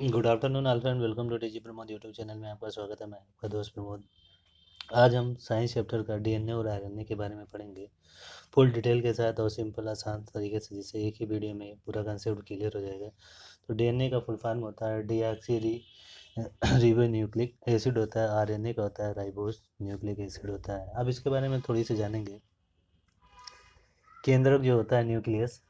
Good afternoon all friend, welcome to TG Pramod YouTube channel में आपका स्वागत है। मैं आपका दोस्त प्रमोद। आज हम साइंस चैप्टर का डीएनए और आरएनए के बारे में पढ़ेंगे, फुल डिटेल के साथ और सिंपल आसान तरीके से, जिससे एक ही वीडियो में पूरा कंसेप्ट क्लियर हो जाएगा। तो डीएनए का फुल फॉर्म होता है डीऑक्सी रिबो न्यूक्लिक एसिड होता है। आरएनए का होता है राइबोस न्यूक्लिक एसिड होता है। अब इसके बारे में थोड़ी सी जानेंगे। केंद्रक जो होता है न्यूक्लियस,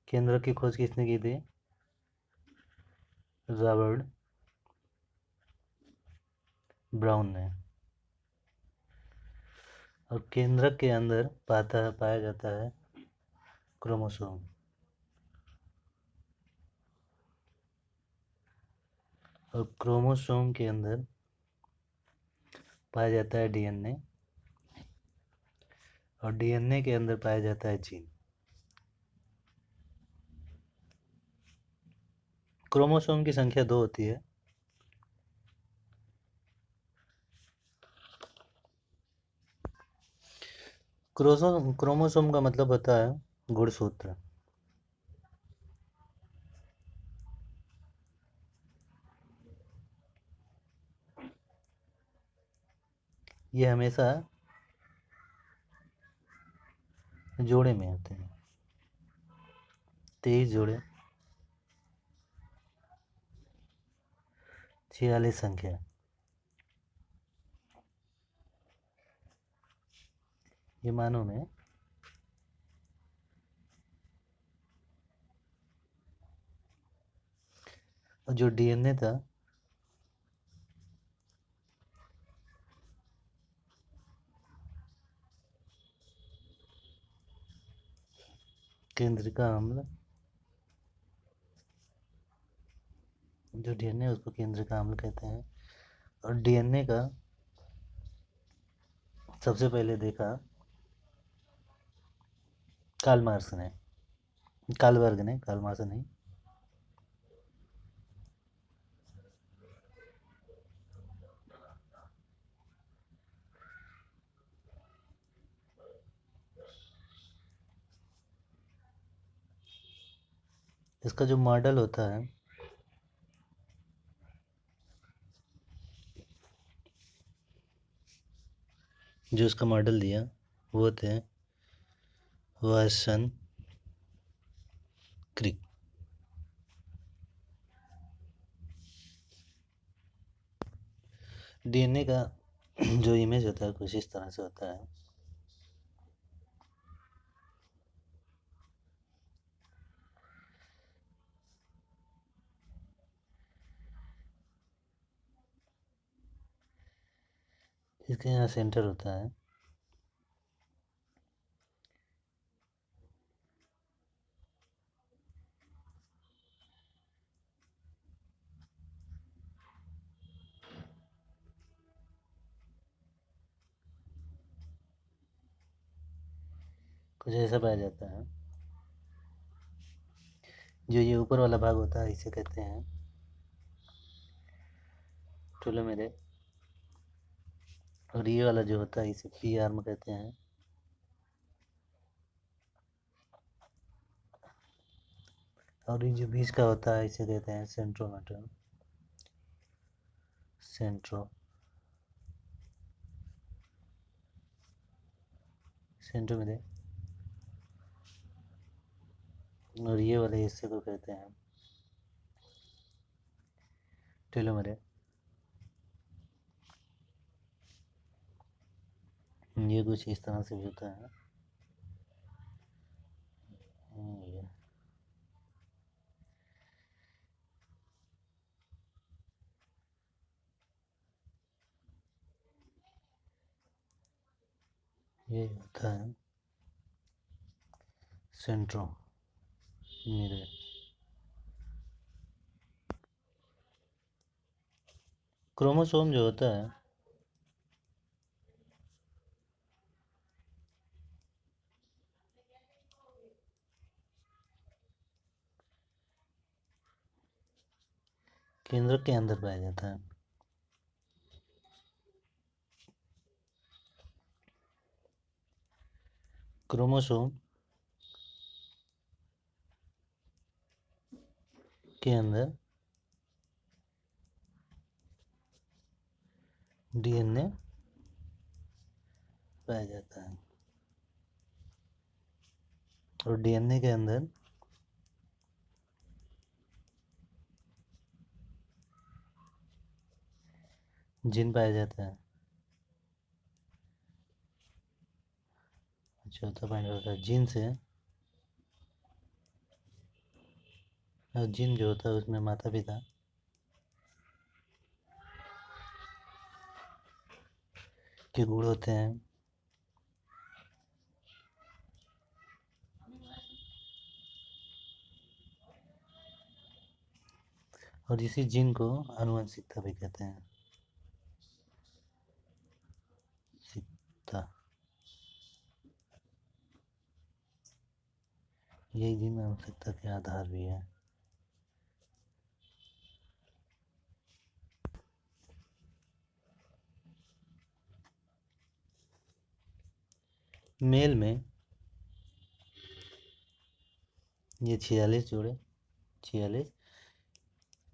केंद्रक की खोज किसने की थी? रॉबर्ट ब्राउन ने। और केंद्रक के अंदर पाया जाता है क्रोमोसोम। और क्रोमोसोम के अंदर पाया जाता है डीएनए। और डीएनए के अंदर पाया जाता है जीन। क्रोमोसोम की संख्या 2 होती है। क्रोमोसोम का मतलब होता है गुणसूत्र। ये हमेशा जोड़े में होते हैं, 23 जोड़े, 46 संख्या। ये मानों में और जो डीएनए था केंद्रिका अम्ल, जो डीएनए उसको केंद्रिका अम्ल कहते हैं। और डीएनए का सबसे पहले देखा कार्ल मार्क्स ने, कार्लबर्ग ने, कार्ल मार्क्स नहीं। इसका जो मॉडल होता है, जो इसका मॉडल दिया वो थे वाटसन क्रिक। डीएनए का जो इमेज होता है कुछ इस तरह से होता है। इसके यहाँ सेंटर होता है। कुछ ऐसा पाया जाता है। जो ये ऊपर वाला भाग होता है इसे कहते हैं टेलोमेर। और ये वाला जो होता है इसे पी आर्म कहते हैं। और ये जो बीच का होता है इसे कहते हैं सेंट्रोमीटर, सेंट्रोमीटर। और ये वाले हिस्से को कहते हैं टेलोमेर। ये कुछ इस तरह से भी होता है। ये होता है सेंट्रोमीटर। क्रोमोसोम जो होता है केंद्रक के अंदर पाया जाता है। क्रोमोसोम के अंदर डीएनए पाया जाता है और डीएनए के अंदर जीन पाया जाता है। चौथा पॉइंट होता है जीन से, और जीन जो होता है उसमें माता पिता के गुण होते हैं और इसी जीन को आनुवंशिकता भी कहते हैं। यही जीन आनुवंशिकता के आधार भी है। मेल में ये 46 जोड़े, 46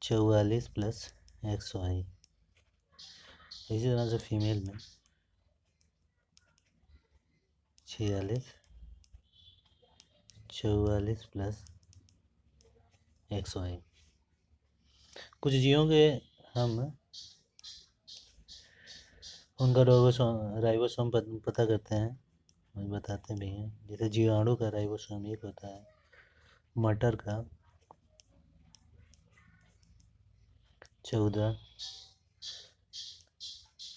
44 प्लस XY। इसी तरह से फीमेल में 46 44 प्लस XY। कुछ जीवों के हम उनका राइबोसोम पता करते हैं और बताते भी हैं। जैसे जीवाणु का राइबोसोम एक होता है, मटर का 14,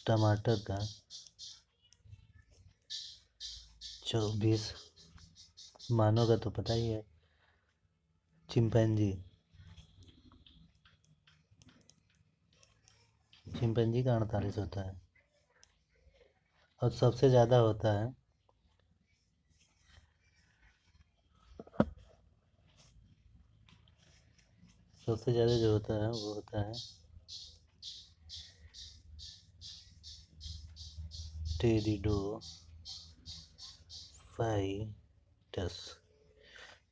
टमाटर का 24, मानव का तो पता ही है, चिंपैंजी का 48 होता है। और सबसे ज़्यादा होता है सबसे ज़्यादा जो होता है वो होता है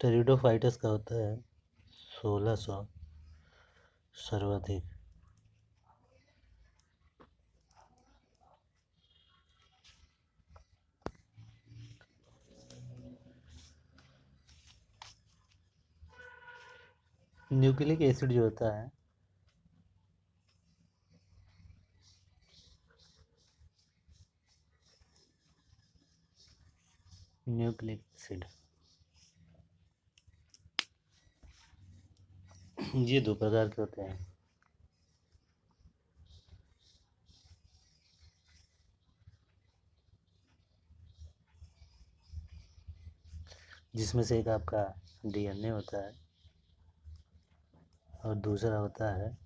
टेरिडोफाइटस का होता है 1600 सर्वाधिक। न्यूक्लिक एसिड जो होता है न्यूक्लिक एसिड ये 2 प्रकार के होते हैं। जिसमें से एक आपका डीएनए होता है और दूसरा होता है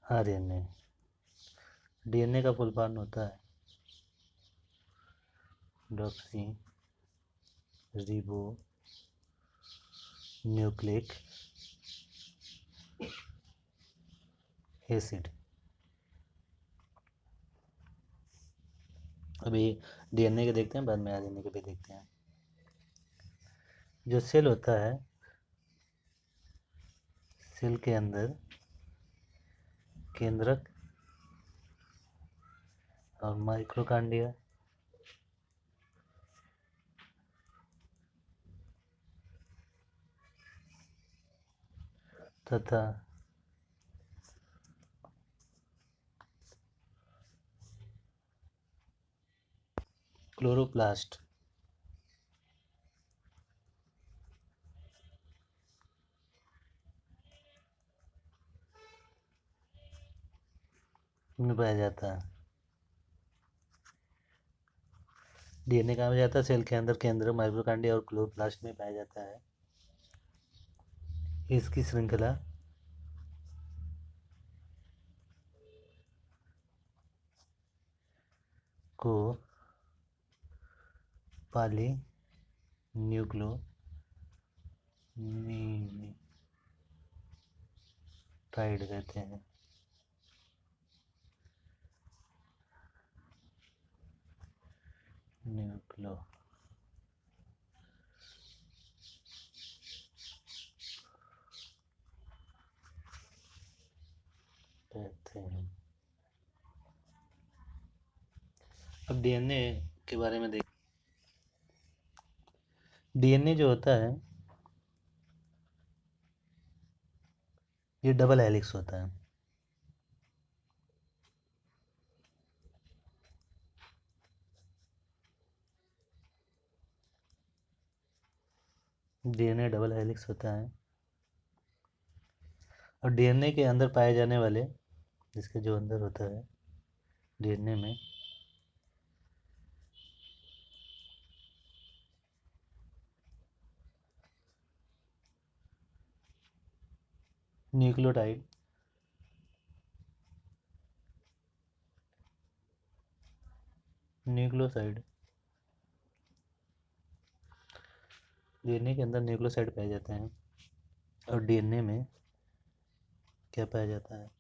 आरएनए। डीएनए का फुल फॉर्म होता है डॉक्सी रिबो न्यूक्लिक एसिड। अभी डीएनए के देखते हैं, बाद में आरएनए के भी देखते हैं। जो सेल होता है, सेल के अंदर केंद्रक और माइक्रोकांडिया तथा क्लोरोप्लास्ट में पाया जाता है। डीएनए कहाँ पाया जाता है? सेल के अंदर केंद्रक, माइक्रोकांडिया और क्लोरोप्लास्ट में पाया जाता है। इसकी श्रृंखला को पॉली न्यूक्लियोटाइड कहते हैं। न्यूक्लो कहते हैं। अब डीएनए के बारे में देख, डीएनए जो होता है ये डबल हेलिक्स होता है। डीएनए डबल हेलिक्स होता है और डीएनए के अंदर पाए जाने वाले, जिसके जो अंदर होता है डीएनए में, न्यूक्लियोटाइड, न्यूक्लियोसाइड, डीएनए के अंदर न्यूक्लियोसाइड पाए जाते हैं और डीएनए में क्या पाया जाता है,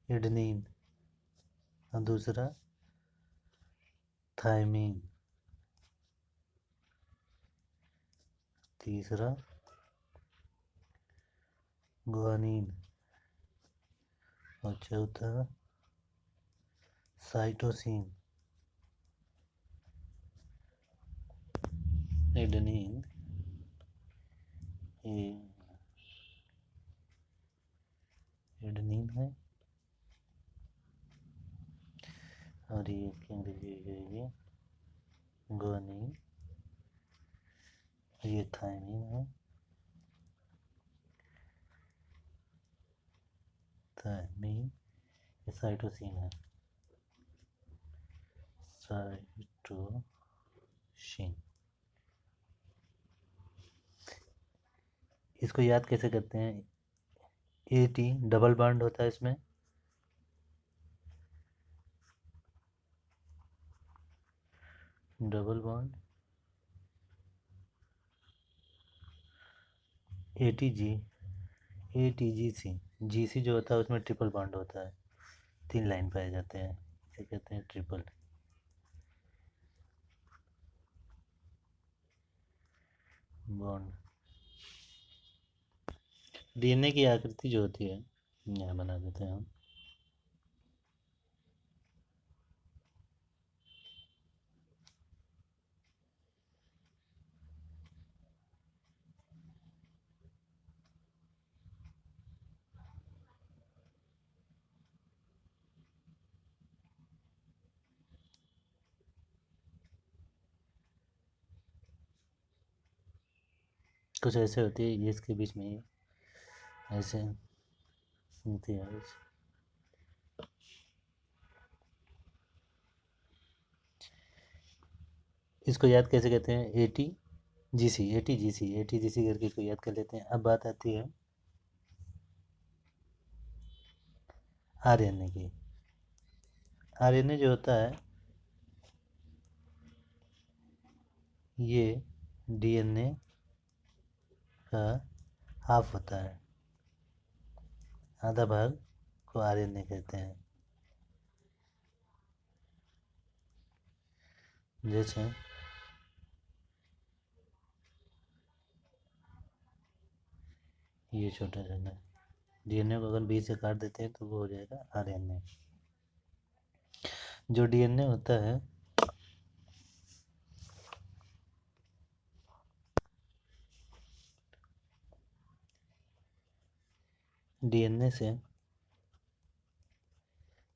एडेनिन और दूसरा थायमीन, तीसरा गुआनिन और चौथा साइटोसिन। एडेनिन, ये एडेनिन है और ये अंग्रेजी है ये गुआनिन, ये थायमीन है, थायमीन, ये साइटोसिन है, साइटोसिन। इसको याद कैसे करते हैं, AT डबल बॉन्ड होता है इसमें, double bond, ATG, ATGC, GC जो होता है उसमें ट्रिपल बॉन्ड होता है, 3 लाइन पाए जाते हैं, इसे कहते हैं ट्रिपल बॉन्ड। डीएनए की आकृति जो होती है, यहाँ बना देते हैं हम, कुछ ऐसे होती है, ये इसके बीच में ये ऐसे होती है। इसको याद कैसे कहते हैं, ATGC, ATGC, ATGC करके इसको याद कर लेते हैं। अब बात आती है RNA की। RNA जो होता है ये डीएनए का हाफ होता है, आधा भाग को RNA कहते हैं। जैसे ये छोटा सा डीएनए को अगर बीच से काट देते हैं तो वो हो जाएगा RNA। जो डीएनए होता है डीएनए से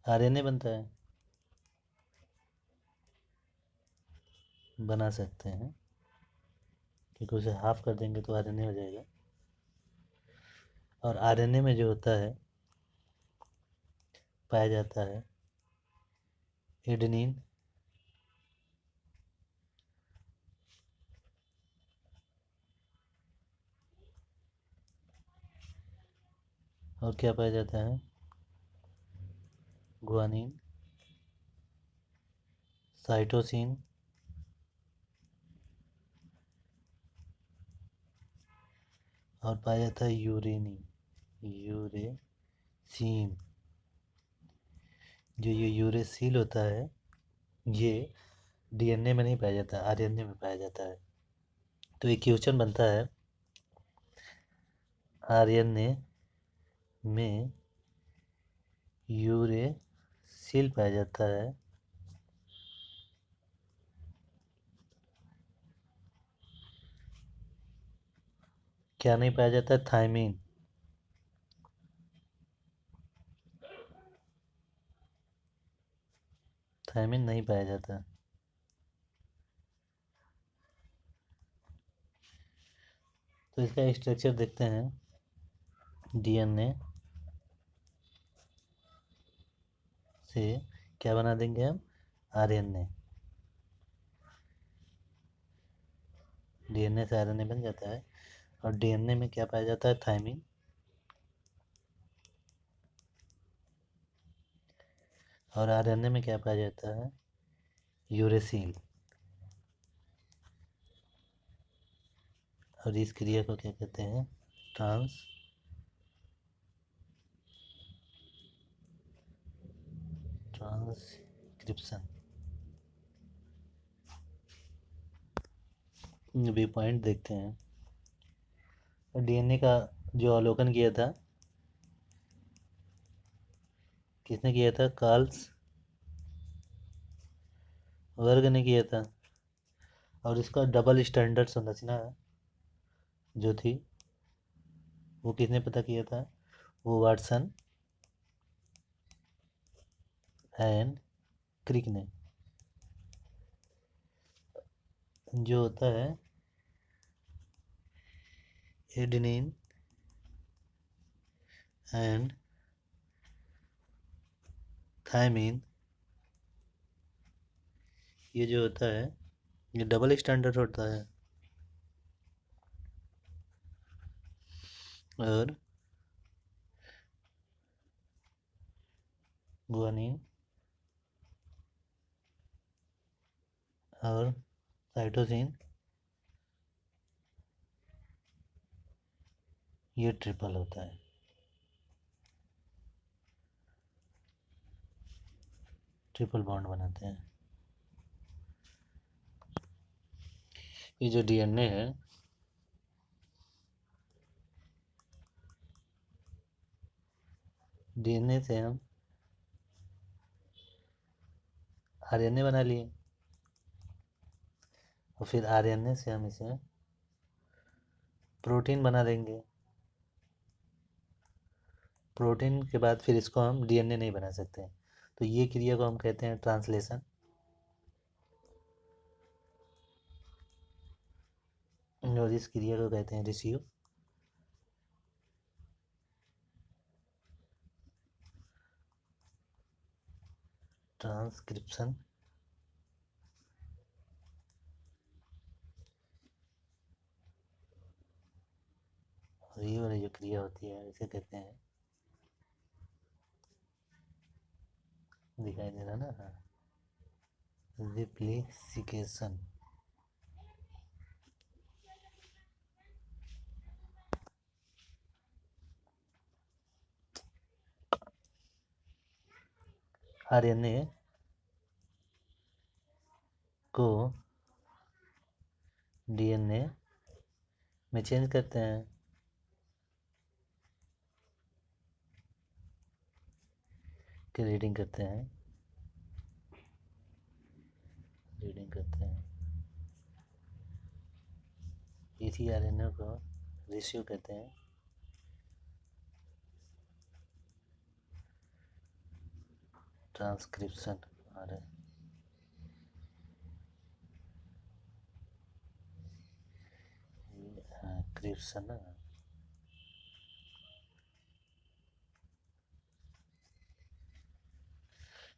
RNA बनता है, बना सकते हैं, क्योंकि उसे हाफ कर देंगे तो RNA हो जाएगा। और RNA में जो होता है पाया जाता है एडेनिन, और क्या पाया जाता है, गुआनिन, साइटोसिन और पाया जाता है यूरेसिन। जो ये यूरेसिल होता है ये डीएनए में नहीं पाया जाता, आरएनए में पाया जाता है। तो एक क्वेश्चन बनता है, आरएनए में यूरेसिल पाया जाता है, क्या नहीं पाया जाता है? थायमीन। थायमीन नहीं पाया जाता। तो इसका स्ट्रक्चर देखते हैं। डीएनए से क्या बना देंगे हम? आरएनए। डीएनए से आरएनए बन जाता है। और डीएनए में क्या पाया जाता है? थायमीन। और आरएनए में क्या पाया जाता है? यूरेसिल। और इस क्रिया को क्या कहते हैं? ट्रांसक्रिप्शन। अभी पॉइंट देखते हैं। डीएनए का जो अवलोकन किया था, किसने किया था? कार्ल्स वर्ग ने किया था। और इसका डबल स्टैंडर्ड संरचना जो थी वो किसने पता किया था? वो वाटसन एंड क्रिक ने। जो होता है एडेनिन एंड थायमीन, ये जो होता है ये डबल स्टैंडर्ड होता है। और गुआनिन और साइटोसिन ये ट्रिपल होता है। ट्रिपल बॉन्ड बनाते हैं। ये जो डीएनए है डीएनए से हम आरएनए बना लिए और फिर आरएनए से हम इसे प्रोटीन बना देंगे। प्रोटीन के बाद फिर इसको हम डीएनए नहीं बना सकते। तो ये क्रिया को हम कहते हैं ट्रांसलेशन। और इस क्रिया को कहते हैं रिसीव। ट्रांसक्रिप्शन। और ये वाली जो क्रिया होती है इसे कहते हैं, दिखाई दे रहा ना? हाँ, रिप्लिकेशन। आरएनए को डीएनए में चेंज करते हैं। कि रीडिंग करते हैं। रीडिंग करते हैं। इसी आरएनए को रिसीव कहते हैं। ट्रांसक्रिप्शन। और क्रिप्शन ना,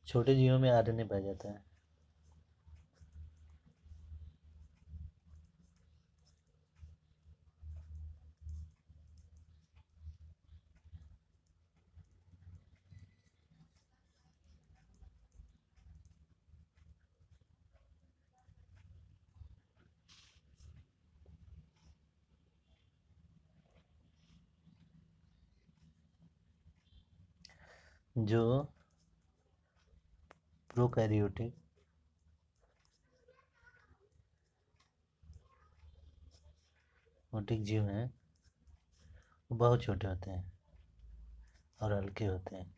छोटे जीवों में आरएनए पाया जाता है। जो प्रोकैरियोटिक मोटिक जीव हैं वो बहुत छोटे होते हैं और हल्के होते हैं।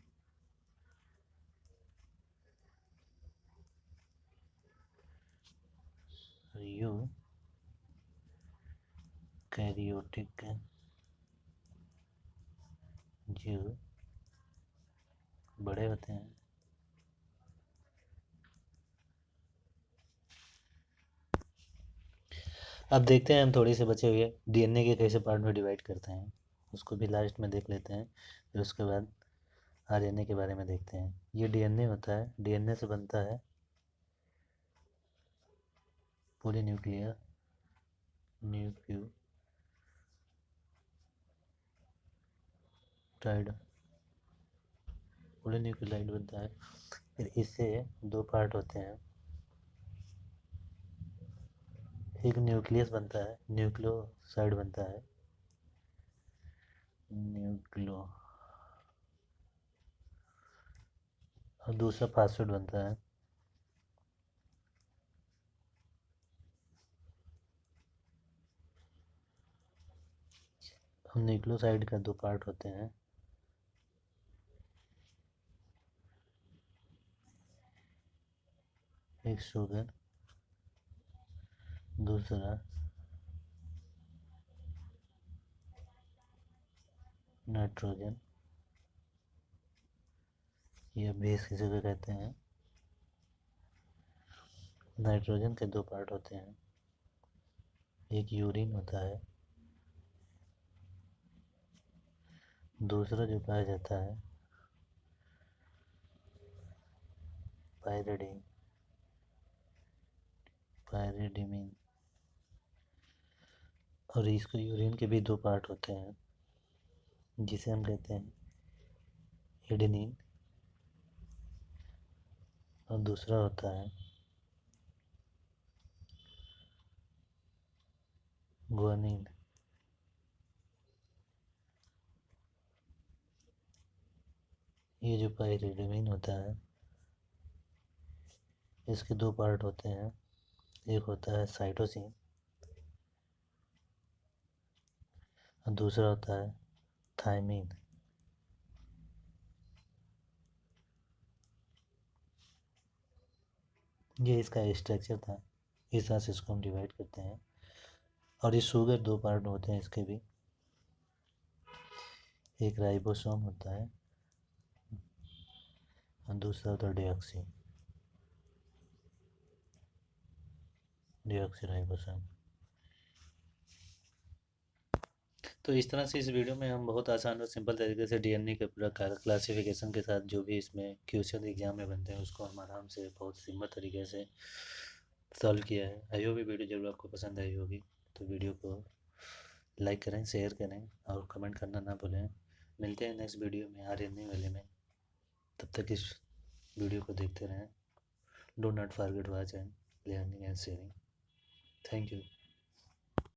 यू कैरियोटिक जीव बड़े होते हैं। अब देखते हैं हम थोड़ी से बचे हुए डीएनए के कैसे पार्ट में डिवाइड करते हैं, उसको भी लास्ट में देख लेते हैं। फिर उसके बाद आरएनए के बारे में देखते हैं। ये डीएनए होता है, डीएनए से बनता है पॉलीन्यूक्लियर न्यूक्लियोटाइड, पॉलीन्यूक्लियोटाइड बनता है। फिर इससे दो पार्ट होते हैं, एक न्यूक्लियस बनता है, न्यूक्लियोसाइड बनता है, न्यूक्लियो, और दूसरा फास्फेट बनता है। न्यूक्लियोसाइड का दो पार्ट होते हैं, एक शुगर, दूसरा नाइट्रोजन, या बेस किसी को कहते हैं। नाइट्रोजन के दो पार्ट होते हैं, एक यूरिन होता है, दूसरा जो पाया जाता है पायरिडीन, पायरिडीमिन। और इसको यूरिन के भी दो पार्ट होते हैं, जिसे हम कहते हैं एडेनिन, और दूसरा होता है गुआनिन। ये जो पायरिडीमिन होता है इसके दो पार्ट होते हैं, एक होता है साइटोसिन और दूसरा होता है थायमिन। ये इसका स्ट्रक्चर था, इस तरह से इसको हम डिवाइड करते हैं। और ये शुगर दो पार्ट होते हैं इसके भी, एक राइबोसोम होता है और दूसरा होता है डीऑक्सीराइबोसोम। तो इस तरह से इस वीडियो में हम बहुत आसान और सिंपल तरीके से डीएनए के पूरा क्लासिफिकेशन के साथ जो भी इसमें क्वेश्चन एग्जाम में बनते हैं उसको हम आराम से बहुत सिंपल तरीके से सॉल्व किया है। आई होप ये वीडियो जरूर आपको पसंद आई होगी। तो वीडियो को लाइक करें, शेयर करें और कमेंट करना ना भूलें। मिलते हैं नेक्स्ट वीडियो में आरएनए वाले में। तब तक इस वीडियो को देखते रहें। Do not forget watch and learning and sharing. Thank you.